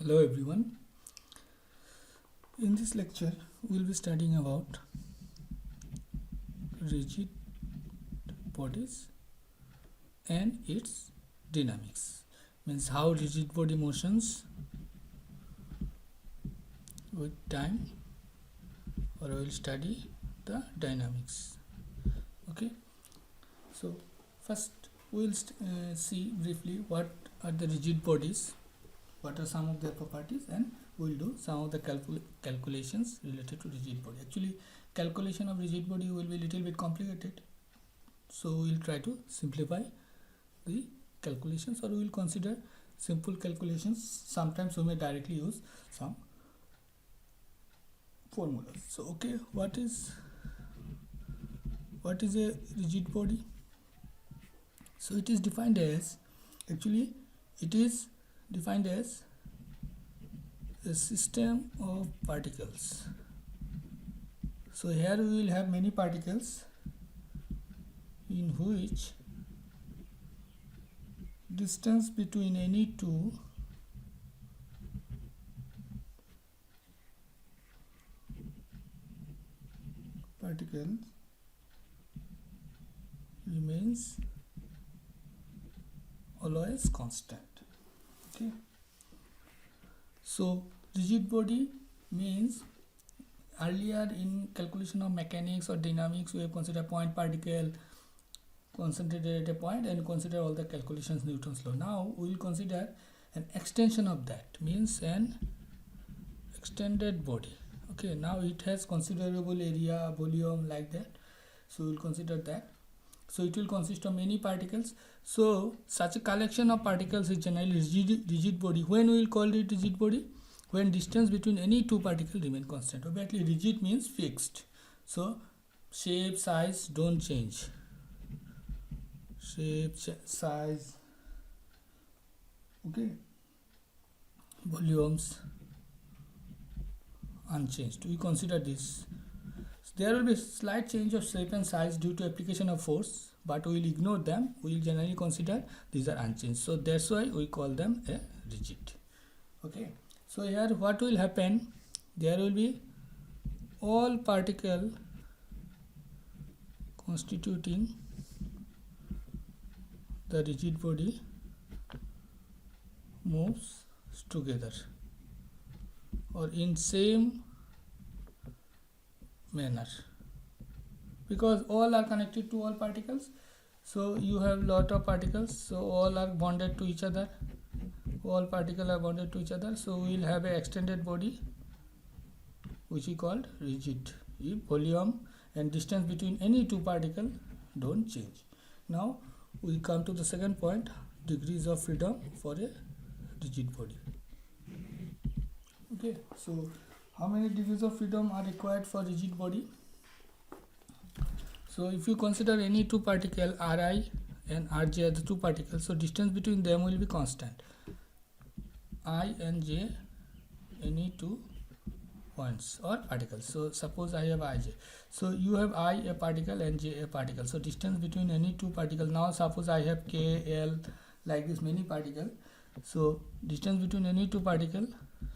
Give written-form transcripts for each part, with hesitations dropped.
Hello everyone. In this lecture, we'll be studying about rigid bodies and its dynamics. Means how rigid body motions with time, or we'll study the dynamics. Okay. So first we'll see briefly what are the rigid bodies, what are some of their properties, and we'll do some of the calculations related to rigid body. Actually, calculation of rigid body will be little bit complicated, so we'll try to simplify the calculations, or we will consider simple calculations. Sometimes we may directly use some formulas. So okay, what is a rigid body? So it is defined as, actually it is defined as a system of particles. So here we will have many particles in which distance between any two particles remains always constant. Okay. So rigid body means, earlier in calculation of mechanics or dynamics we have considered point particle concentrated at a point and consider all the calculations Newton's law. Now we will consider an extension of that, means an extended body. Okay, now it has considerable area, volume, like that, so we will consider that. So it will consist of many particles. So such a collection of particles is generally rigid body. When we will call it rigid body? When distance between any two particles remain constant. Obviously rigid means fixed, so shape, size don't change. Shape, size, okay, volumes unchanged. We consider this. So there will be slight change of shape and size due to application of force, but we will ignore them. We will generally consider these are unchanged. So that's why we call them a rigid. Okay. So here what will happen? There will be all particle constituting the rigid body moves together or in same manner, because all are connected to all particles. So you have lot of particles, so all are bonded to each other, all particles are bonded to each other, so we will have an extended body which is called rigid if volume and distance between any two particles don't change. Now we come to the second point, degrees of freedom for a rigid body. Okay, so how many degrees of freedom are required for rigid body? So if you consider any two particle Ri and Rj are the two particles, so distance between them will be constant. I and J, any two points or particles. So suppose I have Ij. So you have I a particle and J a particle. So distance between any two particles. Now suppose I have K, L, like this many particles. So distance between any two particles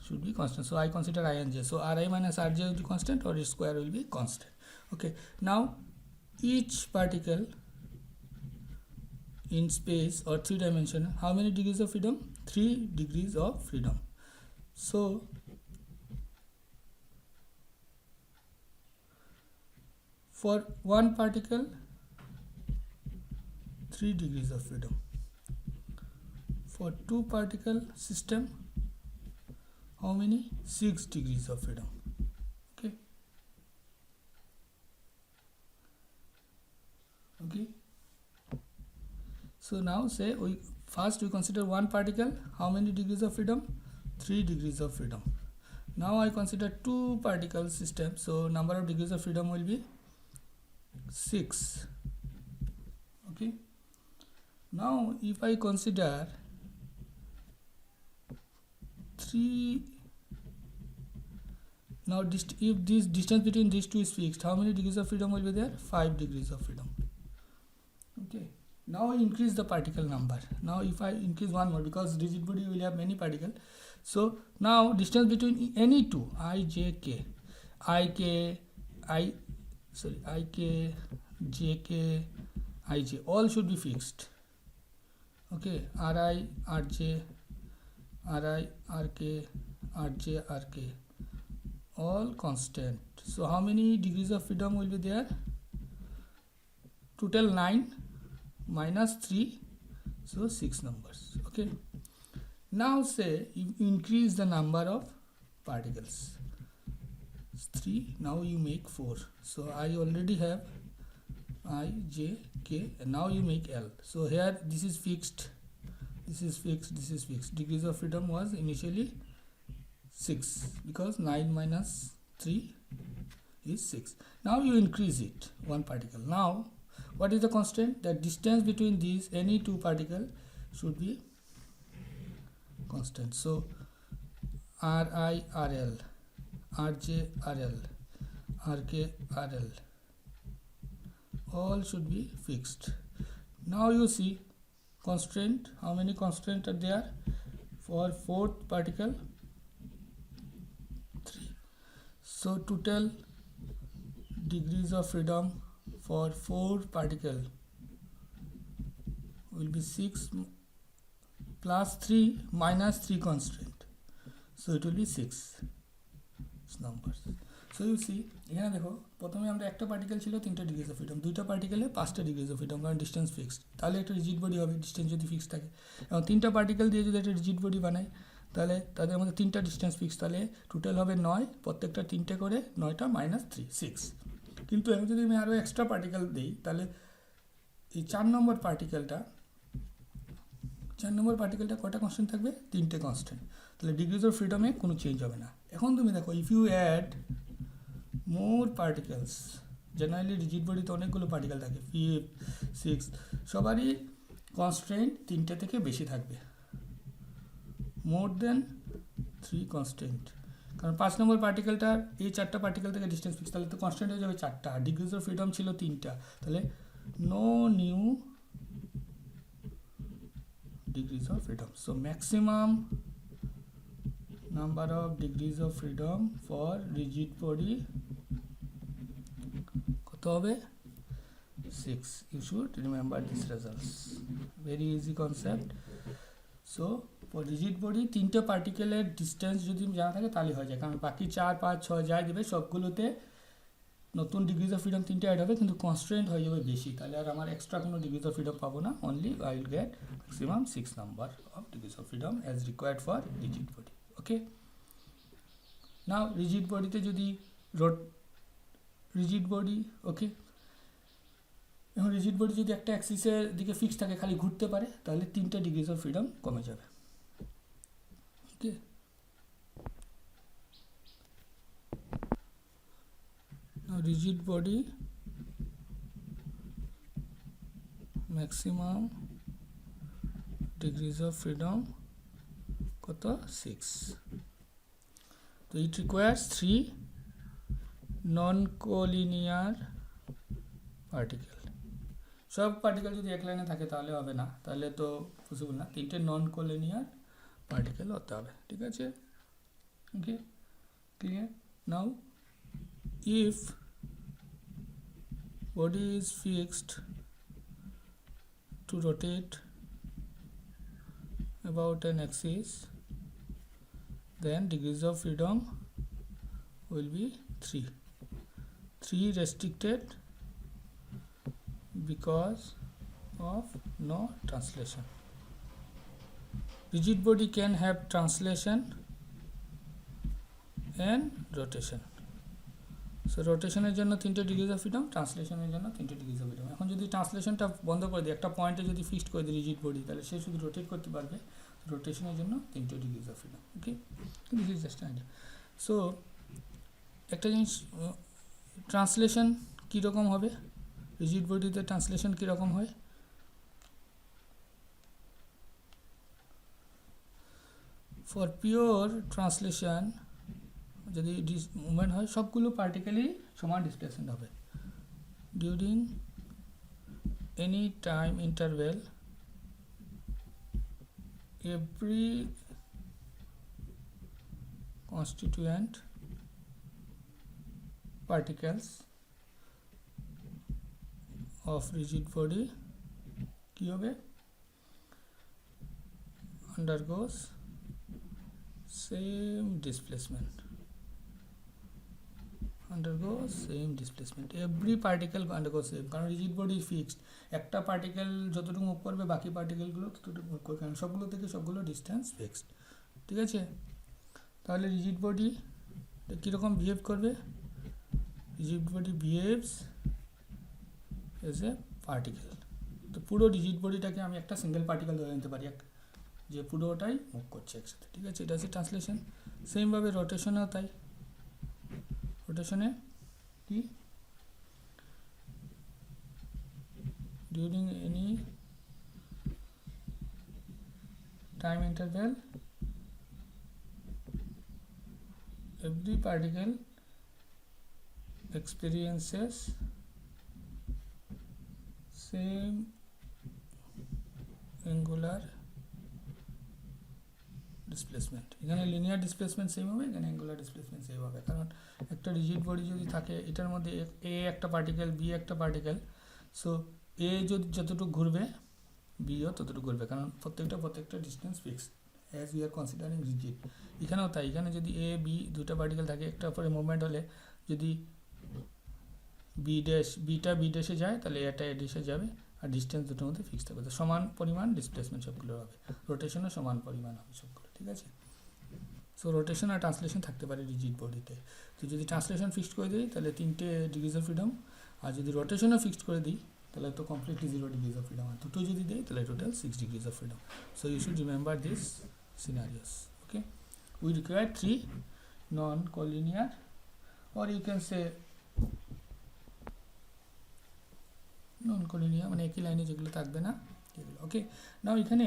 should be constant. So I consider I and J. So Ri minus Rj will be constant, or its square will be constant. Okay. Now each particle in space or three dimension, how many degrees of freedom? 3 degrees of freedom. So for one particle 3 degrees of freedom. For two particle system, how many? 6 degrees of freedom. Okay. Okay. So now say we consider one particle, how many degrees of freedom? 3 degrees of freedom. Now I consider two particle system, so number of degrees of freedom will be 6. Okay. Now if I consider 3, now if this distance between these two is fixed, how many degrees of freedom will be there? 5 degrees of freedom. Okay. now I increase the particle number. Now if I increase one more, because rigid body will have many particles, so now distance between any two, I, j, k, I, k, I, sorry, I, k, j, k, I, j, all should be fixed. Okay, r, I, r, j, r, I, r, k, r, j, r, k, all constant. So how many degrees of freedom will be there? Total 9 minus 3, so 6 numbers. Okay, now say you increase the number of particles. 3, now you make 4. So I already have I, j, k, and now you make L. So here this is fixed, this is fixed, this is fixed. Degrees of freedom was initially 6 because 9 minus 3 is 6. Now you increase it one particle. Now what is the constant? The distance between these any two particles should be constant. So Ri, Rl, Rj, Rl, Rk, Rl, all should be fixed. Now you see constraint. How many constraints are there? For fourth particle 3. So total degrees of freedom for 4 particle will be 6 plus 3 minus 3 constraint, so it will be 6 numbers. So you see এখানে দেখো প্রথমে আমরা একটা particle ছিল 3টা degrees of freedom, দুইটা পার্টিকেলে 5টা degrees of freedom, কারণ ডিস্টেন্স ফিক্সড। তাহলে একটা রিজিড বডি হবে ডিস্টেন্স যদি ফিক্সড থাকে, এবং 3টা পার্টিকেল দিয়ে যদি একটা রিজিড বডি বানাই তাহলে তাদের মধ্যে 3টা ডিস্টেন্স ফিক্স, তাহলে টোটাল হবে 9, প্রত্যেকটা 3টে করে, 9টা মাইনাস 3 6। কিন্তু আমি যদি আরও এক্সট্রা পার্টিকেল দিই তাহলে এই 4 নম্বর পার্টিকেলটা কয়টা কনস্ট্যান্ট থাকবে? 3টে কনস্ট্যান্ট। তাহলে ডিগ্রিজ অফ ফ্রিডমে কোনো চেঞ্জ হবে না। এখন তুমি দেখো if you add more particles, generally rigid বডিতে অনেকগুলো পার্টিকেল থাকে, 5 6, সবারই কনস্ট্যান্ট 3টে থেকে বেশি থাকবে, মোর দেন 3 কনস্ট্যান্ট। কারণ 5 নম্বর পার্টিকেলটার এই 4টা পার্টিকেল থেকে ডিস্টেন্স ফিক্স, তাহলে তো কনস্ট্যান্ট হয়ে যাবে 4টা, আর ডিগ্রিজ অফ ফ্রিডম ছিল 3টা, তাহলে no new degrees of freedom. So maximum number of degrees of freedom for rigid body কত হবে? 6. You should remember these results. Very easy concept. So for rigid body 3টে পার্টিকেলের distance যদি জানা থাকে তাহলে হয়ে যায়, কারণ বাকি 4 5 6 যাই দেবে সবগুলোতে নতুন ডিগ্রিজ অফ ফ্রিডম 3টে অ্যাড হবে, কিন্তু কনস্ট্যান্ট হয়ে যাবে বেশি, তাহলে আর আমার এক্সট্রা কোনো ডিগ্রিজ অফ ফ্রিডম পাবো না, only I will get maximum 6 number of degrees of freedom as required for rigid body. Okay, now rigid বডিতে যদি রিজিড বডি, ওকে, এখন রিজিড বডি যদি একটা অ্যাক্সিসের দিকে ফিক্স থাকে, খালি ঘুরতে পারে, তাহলে 3টে ডিগ্রিজ অফ ফ্রিডম কমে যাবে। ওকে, rigid body maximum degrees of freedom কত? 6. তো it requires 3 non-collinear particle. সব পার্টিকেল যদি এক লাইনে থাকে তাহলে হবে না, তাহলে তো পসিবল না, 3টে non-collinear particle হতে হবে। ঠিক আছে, okay, clear? Now if body is fixed to rotate about an axis, then degrees of freedom will be 3 restricted because of no translation. Rigid body can have translation and rotation. So রোটেশনের জন্য 3টে degrees of freedom, ট্রান্সলেশনের জন্য 3টে degrees of freedom. এখন যদি ট্রান্সলেশনটা বন্ধ করে দিই, একটা পয়েন্টে যদি ফিক্সড করে দিই রিজিড বডি, তাহলে সে শুধু রোটেট করতে পারবে, রোটেশনের জন্য 3টে degrees of freedom. Okay, this is just idea. So একটা জিনিস, ট্রান্সলেশন কীরকম হবে, রিজিড বডিতে ট্রান্সলেশন কীরকম হয়? ফর পিওর ট্রান্সলেশন যদি মুভমেন্ট হয়, সবগুলো পার্টিকেলই সমান ডিসপ্লেসমেন্ট হবে during any time interval every constituent particles of rigid body কি হবে undergoes same displacement every particle undergoes same কারণ rigid body is fixed একটা পার্টিকেল যতটুকু মুভ করবে বাকি পার্টিকেলগুলো ততটুকু মুভ করবে কারণ সবগুলো থেকে সবগুলো ডিস্টেন্স ফিক্সড ঠিক আছে তাহলে রিজিড বডি কীরকম বিহেভ করবে rigid body behaves as a particle তো পুরো রিজিড বডিটাকে আমি একটা সিঙ্গেল পার্টিকেল ধরে নিতে পারি যে পুরোটাই মুভ করছে একসাথে ঠিক আছে এটা হচ্ছে ট্রান্সলেশন সেমভাবে রোটেশনেও তাই রোটেশনে কি during any time interval every particle experiences same angular displacement এখানে লিনিয়ার ডিসপ্লেসমেন্ট সেম হবে এখানে অ্যাঙ্গুলার ডিসপ্লেসমেন্ট সেম হবে কারণ একটা রিজিড বডি যদি থাকে এটার মধ্যে এ একটা পার্টিকেল বি একটা পার্টিকেল সো এ যদি যতটুকু ঘুরবে বিও ততটুকু ঘুরবে কারণ প্রত্যেকটা distance fixed as we are considering rigid এখানেও তাই এখানে যদি এ বি দুটো পার্টিকেল থাকে একটা পরে মুভমেন্ট হলে যদি বিটা বি ড্যাশে যায় তাহলে এটা এ ড্যাশে যাবে আর ডিস্টেন্স দুটোর মধ্যে ফিক্সড থাকবে তো সমান পরিমাণ ডিসপ্লেসমেন্ট সবগুলো হবে রোটেশনও সমান পরিমাণ হবে সবগুলো ঠিক আছে সো রোটেশন আর ট্রান্সলেশন থাকতে পারে রিজিড বডিতে তো যদি ট্রান্সলেশন ফিক্সড করে দিই তাহলে 3টে ডিগ্রিজ অফ ফ্রিডম আর যদি রোটেশনও ফিক্সড করে দিই তাহলে তো কমপ্লিটলি 0 ডিগ্রিজ অফ ফ্রিডম আর দুটো যদি দেই তাহলে total 6 degrees of freedom so you should remember this scenarios okay we require 3 non-collinear or you can say non-collinear মানে একই লাইনে যেগুলো থাকবে না এগুলো ওকে নাও এখানে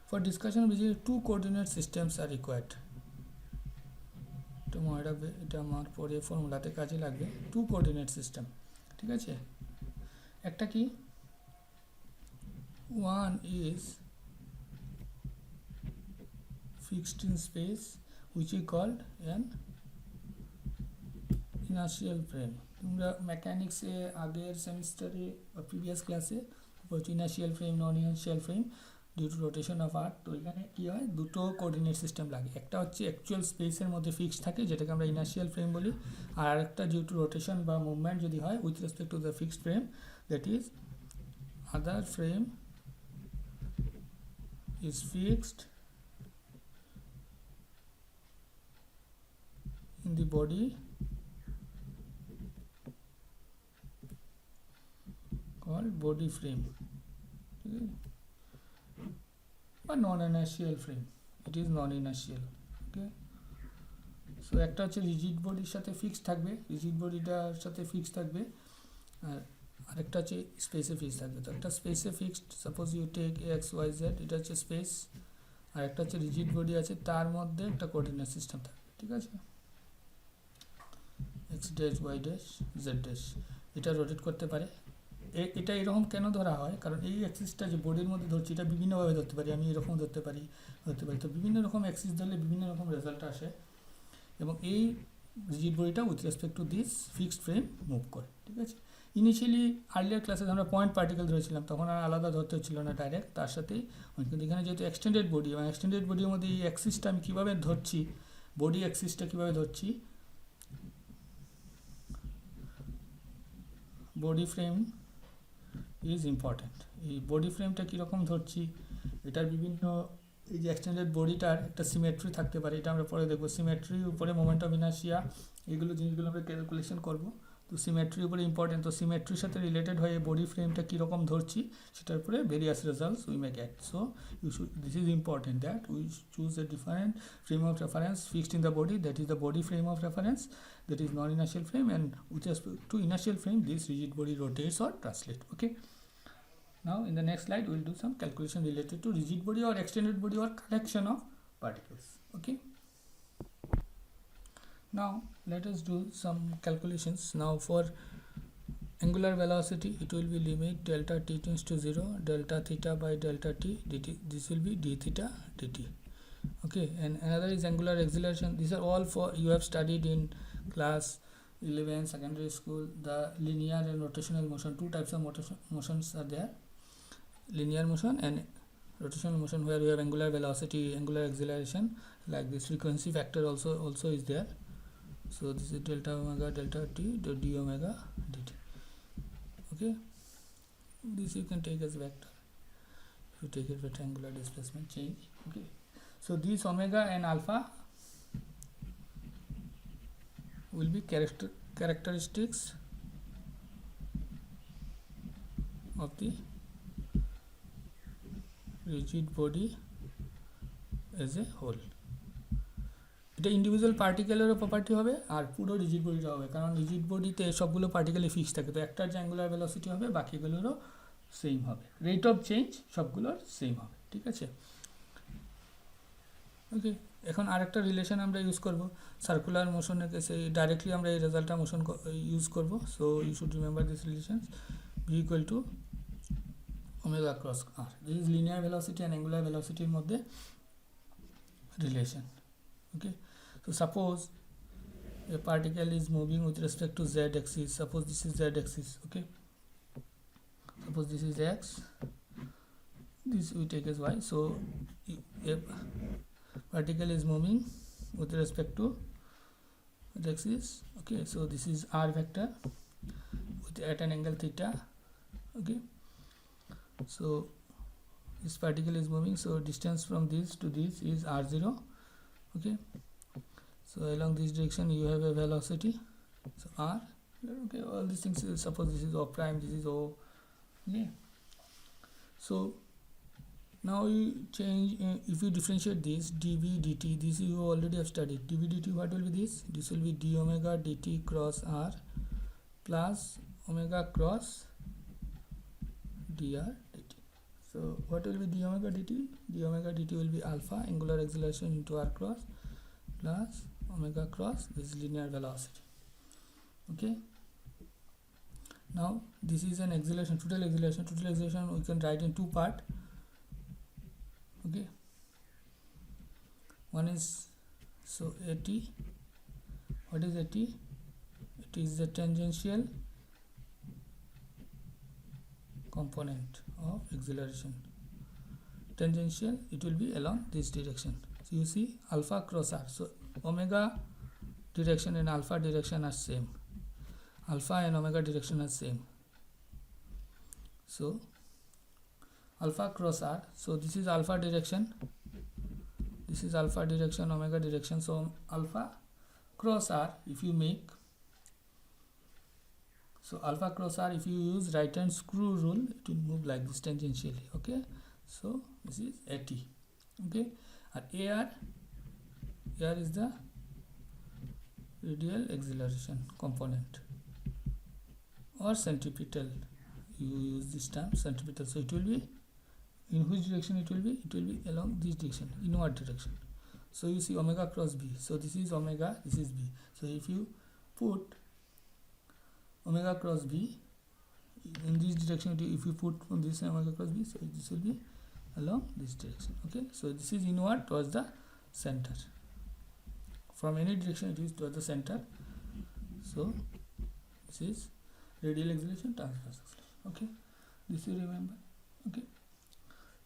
for discussion of rigid 2 coordinate systems are required তো মনে রাখবে এটা আমার পরে ফর্মুলাতে কাজে লাগবে 2 coordinate system ঠিক আছে একটা কি one is fixed in space which is called an inertial frame তোমরা মেকানিক্স এ আগের সেমিস্টারে বা প্রিভিয়াস ক্লাসে পড়ছো inertial frame non inertial frame due to rotation of earth তো এখানে কি হয় দুটো কোঅর্ডিনেট সিস্টেম লাগে একটা হচ্ছে অ্যাকচুয়াল স্পেসের মধ্যে ফিক্সড থাকে যেটাকে আমরা ইনার্শিয়াল ফ্রেম বলি আর আরেকটা ডিউ টু রোটেশন বা মুভমেন্ট যদি হয় with respect to the fixed frame that is other frame is fixed in the body called body frame or non-inertial frame it is non-inertial okay so একটা হচ্ছে rigid বডির সাথে fixed থাকবে rigid বডিটার সাথে fixed থাকবে আর আরেকটা হচ্ছে স্পেসে ফিক্সড থাকবে তো একটা স্পেসে fixed suppose you take x y z এটা হচ্ছে স্পেস আর একটা হচ্ছে রিজিড বডি আছে তার মধ্যে একটা কোঅর্ডিনেট সিস্টেম থাকবে ঠিক আছে x dash y dash z dash এটা রোটেট করতে পারে এটা এরকম কেন ধরা হয় কারণ এই অ্যাক্সিসটা যে বোর্ডের মধ্যে ধরছি এটা বিভিন্নভাবে ধরতে পারি আমি এরকম ধরতে পারি তো বিভিন্ন রকম অ্যাক্সিস ধরলে বিভিন্ন রকম রেজাল্ট আসে এবং এই রিজিড বডিটা with respect to this fixed frame move করে ঠিক আছে ইনিশিয়ালি আর্লিয়ার ক্লাসে আমরা পয়েন্ট পার্টিকেল ধরেছিলাম তখন আর আলাদা ধরতে হচ্ছিল না ডাইরেক্ট তার সাথেই কিন্তু এখানে যেহেতু এক্সটেন্ডেড বডি এবং এক্সটেন্ডেড বডির মধ্যে এই অ্যাক্সিসটা আমি কীভাবে ধরছি বডি অ্যাক্সিসটা কীভাবে ধরছি বডি ফ্রেম ইজ ইম্পর্ট্যান্ট এই বডি ফ্রেমটা কীরকম ধরছি এটার বিভিন্ন এই যে এক্সটেন্ডেড বডিটার একটা সিমেট্রি থাকতে পারে এটা আমরা পরে দেখবো সিমেট্রির উপরে মোমেন্ট অফ ইনার্শিয়া এগুলো জিনিসগুলো আমরা ক্যালকুলেশন করবো তো সিমেট্রির উপরে ইম্পর্টেন্ট তো সিমেট্রির সাথে রিলেটেড হয়ে বডি ফ্রেমটা কীরকম ধরছি সেটার উপরে various results we may get so you should this is important that we choose a different frame of reference fixed in the body that is the body frame of reference that is non-inertial frame and with respect to inertial frame this rigid body rotates or translates okay now in the next slide we will do some calculation related to rigid body or extended body or collection of particles okay now let us do some calculations now for angular velocity, it will be limit delta t tends to 0 delta theta by delta t dt. This will be d theta dt. Okay, and another is angular acceleration. These are all for you have studied in class 11 secondary school. The linear and rotational motion, two types of motions are there, linear motion and rotational motion, where you have angular velocity, angular acceleration, like this. Frequency factor also is there. So this is delta omega delta t d omega dt. Okay, this you can take as vector if you take it rectangular displacement change. Okay, so these omega and alpha will be characteristics of the rigid body as a whole. এটা individual পার্টিকেলেরও property হবে আর পুরো rigid বডিটা হবে, কারণ rigid বডিতে সবগুলো পার্টিকেলে fix থাকে, তো একটার যে অ্যাঙ্গুলার ভেলোসিটি হবে বাকিগুলোরও সেম হবে, রেট অফ চেঞ্জ সবগুলোর সেম হবে। ঠিক আছে, ওকে। এখন আরেকটা রিলেশন আমরা ইউজ করব সার্কুলার মোশনের কেসে, ডাইরেক্টলি আমরা এই রেজাল্টটা মোশন ইউজ করব। So you should remember this relation, v equal to omega cross r. This is linear velocity and angular ভেলোসিটির মধ্যে relation. Okay, so suppose a particle is moving with respect to z axis. Suppose this is z axis. Okay, suppose this is x, this we take as y. So a particle is moving with respect to z axis. Okay, so this is r vector at an angle theta. Okay, so this particle is moving, so distance from this to this is r0. Okay, so along this direction you have a velocity, so r. Okay, all these things, suppose this is o prime, this is o. Okay, so now you change, if you differentiate this dv dt, this you already have studied. Dv dt, what will be this? This will be d omega dt cross r plus omega cross dr dt. So what will be d omega dt? D omega dt will be alpha angular acceleration into r cross plus omega cross this linear velocity. Okay, now this is an acceleration, total acceleration. Total acceleration we can write in two part. Okay, one is, so at, what is at? It is the tangential component of acceleration. Tangential, it will be along this direction. So you see alpha cross r, so omega direction and alpha direction are same, alpha and omega direction are same. So alpha cross r, so this is alpha direction, this is alpha direction, omega direction. So alpha cross r, if you make, so alpha cross r, if you use right hand screw rule, it will move like this tangentially. Okay, so this is at. Okay, and ar is the radial acceleration component or centripetal, you use this term centripetal. So it will be, in which direction it will be? It will be along this direction, inward direction. So you see omega cross b, so this is omega, this is b. So if you put omega cross b in this direction, if you put from this omega cross b, so this will be along this direction. Okay, so this is inward towards the center, from any direction it is towards the center. So this is radial acceleration, transverse acceleration. Okay, this you remember. Okay,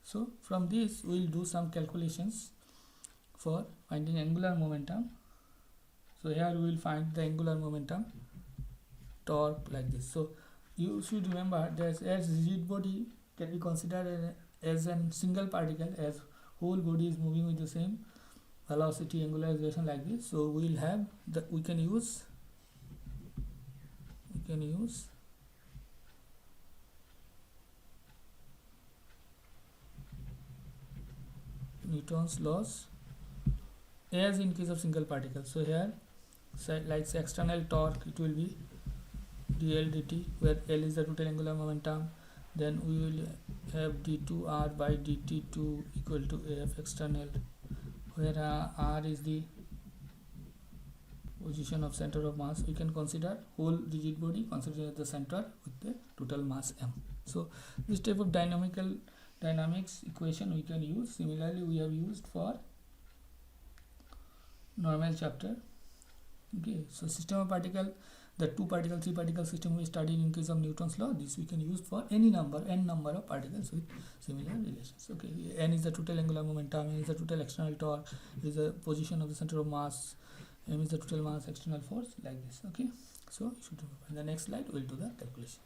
so from this we will do some calculations for finding angular momentum. So here we will find the angular momentum, torque, like this. So you should remember that as rigid body can be considered as a single particle, as whole body is moving with the same velocity, angular acceleration, like this. So we will have the, we can use Newton's laws as in case of single particle. So here, like external torque, it will be dl dt, where L is the total angular momentum. Then we will have d2r by dt2 equal to af external, where r is the position of center of mass, we can consider whole rigid body consider the center with the total mass m. So this type of dynamics equation we can use. Similarly, we have used for normal chapter. Okay, so system of particle, the 2 particle 3 particle system we studied in case of Newton's law, this we can use for any number n number of particles with similar relations. Okay, n is the total angular momentum, n is the total external torque, is the position of the center of mass, m is the total mass, external force, like this. Okay, so you should remember. In the next slide we'll do the calculation.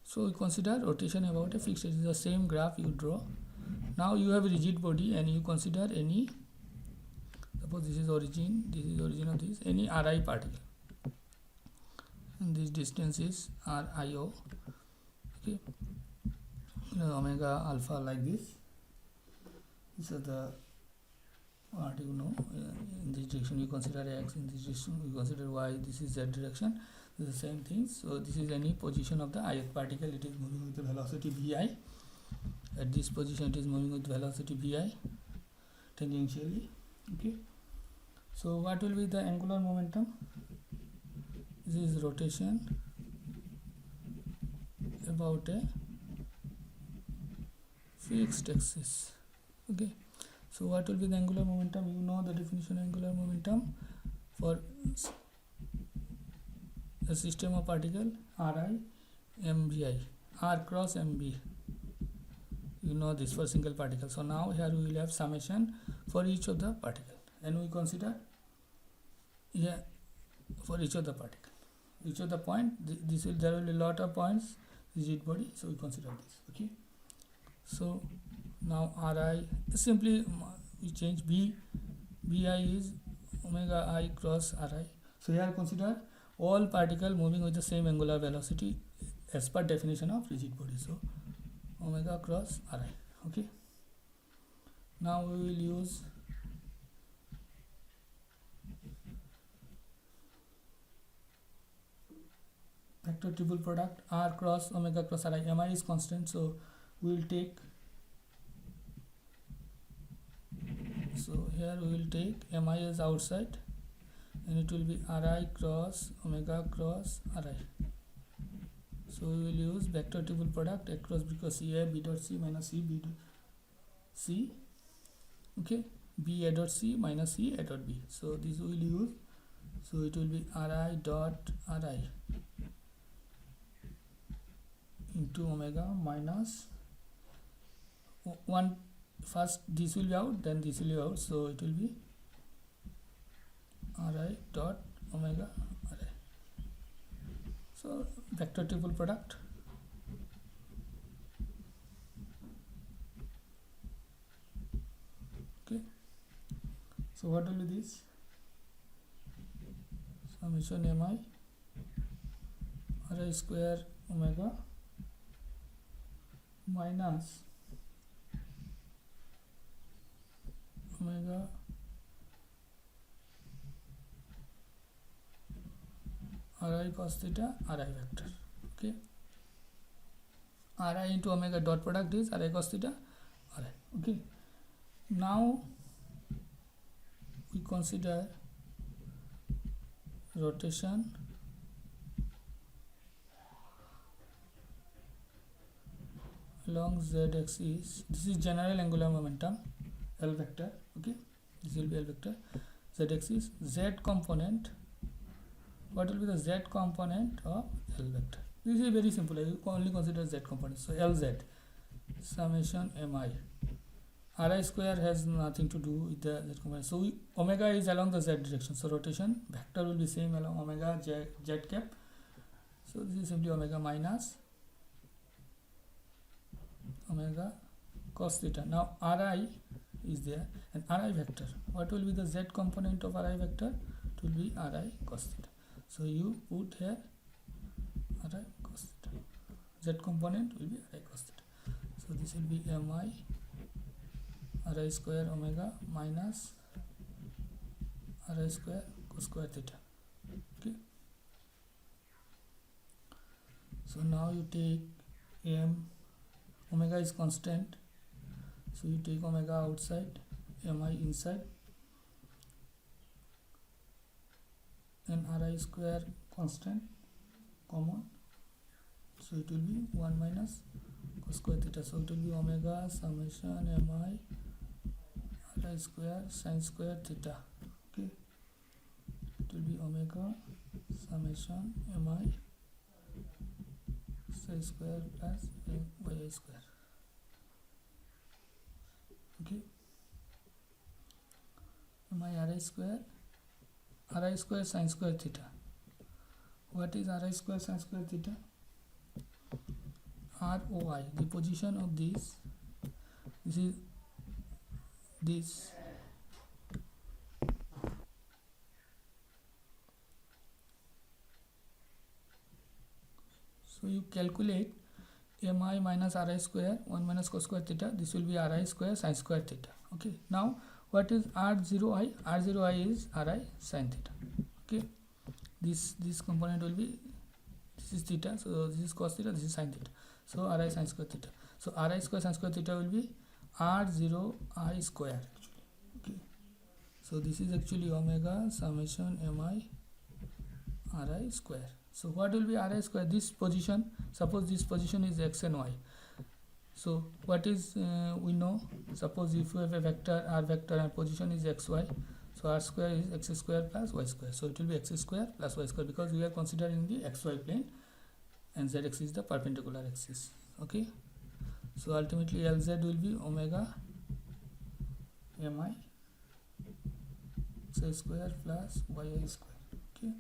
So we consider rotation about a fixed edge. Is the same graph you draw. Now you have a rigid body and you consider any, suppose this is origin of this, any Ri particle, and this distance is RIO. Okay, omega alpha, like this. These are the what you know. In this direction we consider x, in this direction we consider y, this is z direction. This is the same thing. So this is any position of the ith particle, it is moving with the velocity vi. At this position it is moving with velocity vi tangentially. Okay, so what will be the angular momentum? This is rotation about a fixed axis. Okay, so what will be the angular momentum? You know the definition of angular momentum for the system of particle Ri mvi, r cross mb. You know this for single particle. So now here we will have summation for each of the particle, and we consider here for each of the particle, each of the point. This will, there will be a lot of points rigid body, so we consider this. Okay, so now Ri simply we change b, bi is omega I cross Ri. So here consider all particle moving with the same angular velocity as per definition of rigid body. So omega cross Ri. Okay, now we will use vector triple product r cross omega cross Ri. Mi is constant, so we will take, so here we will take mi as outside, and it will be Ri cross omega cross Ri. So we will use vector triple product across, because c a b dot c minus c b dot c. Okay, b a dot c minus c a dot b. So this we will use. So it will be Ri dot Ri into omega minus 1. First this will be out, then this will be out. So it will be Ri dot omega Ri. So vector triple product. Okay, so what will be this? Summation mi Ri square omega minus omega Ri cos theta Ri vector. Okay, Ri into omega dot product is Ri cos theta Ri. Okay, now we consider rotation along z axis. This is general angular momentum, L vector. Okay, this will be L vector. Z axis, z component. What will be the z component of L vector? This is very simple. I only consider z component. So Lz summation mi. Ri square has nothing to do with the z component. So omega is along the z direction. So rotation vector will be same along omega z cap. So this is simply omega minus omega cos theta. Now Ri is there, and Ri vector. What will be the z component of Ri vector? It will be Ri cos theta. So you put here Ri cos theta. Z component will be Ri cos theta. So this will be mi Ri square omega minus Ri square cos square theta. Okay. So now you take m, omega is constant, so you take omega outside, mi inside. ri square constant common, so it will be 1 minus cos square theta, so it will be omega summation mi ri square sin square theta. Okay, it will be omega summation mi psi square plus yi square. Okay, mi ri square sin square theta. What is ri square sin square theta? ROI, the position of this is this. So you calculate mi minus ri square 1 minus cos square theta. This will be ri square sin square theta. Okay, now what is r0i? R0i is ri sin theta. Okay, this component will be, this is theta, so this is cos theta, this is sin theta, so ri sin square theta. So ri square sin square theta will be r0i square actually. Okay, so this is actually omega summation mi ri square. So what will be ri square? This position, suppose this position is x and y. So what is we know, suppose if you have a vector r vector and position is xy, so r square is x square plus y square, so it will be x square plus y square, because we are considering the xy plane and z axis is the perpendicular axis. Okay, so ultimately Lz will be omega mi x square plus yi square. Okay,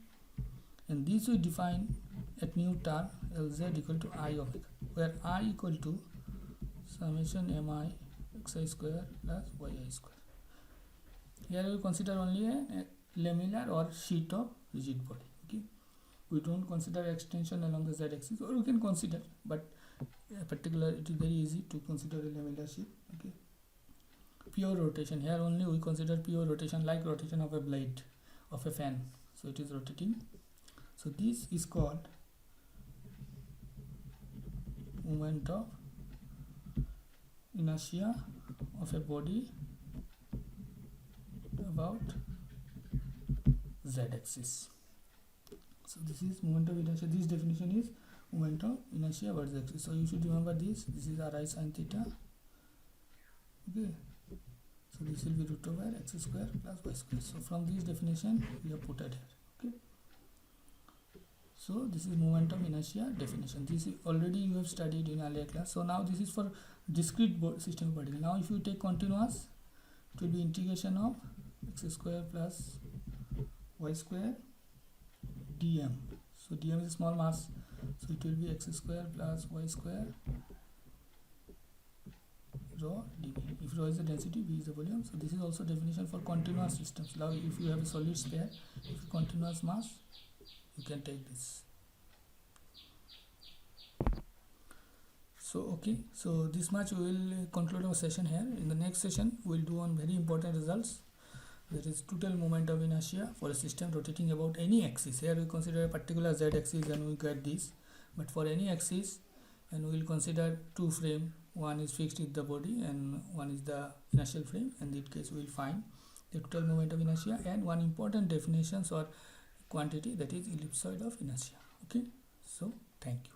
and this we define at new term Lz equal to I omega, where I equal to summation mi xi square plus yi square. Here we consider only a laminar or sheet of rigid body. Okay, we don't consider extension along the z axis, or we can consider, but particular it is very easy to consider a laminar sheet. Okay, pure rotation, here only we consider pure rotation, like rotation of a blade of a fan, so it is rotating. So this is called moment of inertia of a body about z axis. So this is moment of inertia. This definition is moment of inertia about z axis. So you should remember this. This is ri sin theta. Okay, so this will be root over x square plus y square. So from this definition we have put it here. Okay, so this is moment of inertia definition. This is already you have studied in earlier class. So now this is for discrete system of particle. Now if you take continuous, it will be integration of x square plus y square dm. So dm is small mass, so it will be x square plus y square rho dv. If rho is the density, v is the volume. So this is also definition for continuous systems. Now if you have a solid sphere, if continuous mass, you can take this. So okay, so this much we will conclude our session here. In the next session we will do on very important results, that is total moment of inertia for a system rotating about any axis. Here we consider a particular z axis and we get this, but for any axis, and we will consider two frame, one is fixed with the body and one is the inertial frame, and in that case we will find the total moment of inertia and one important definitions or quantity, that is ellipsoid of inertia. Okay, so thank you.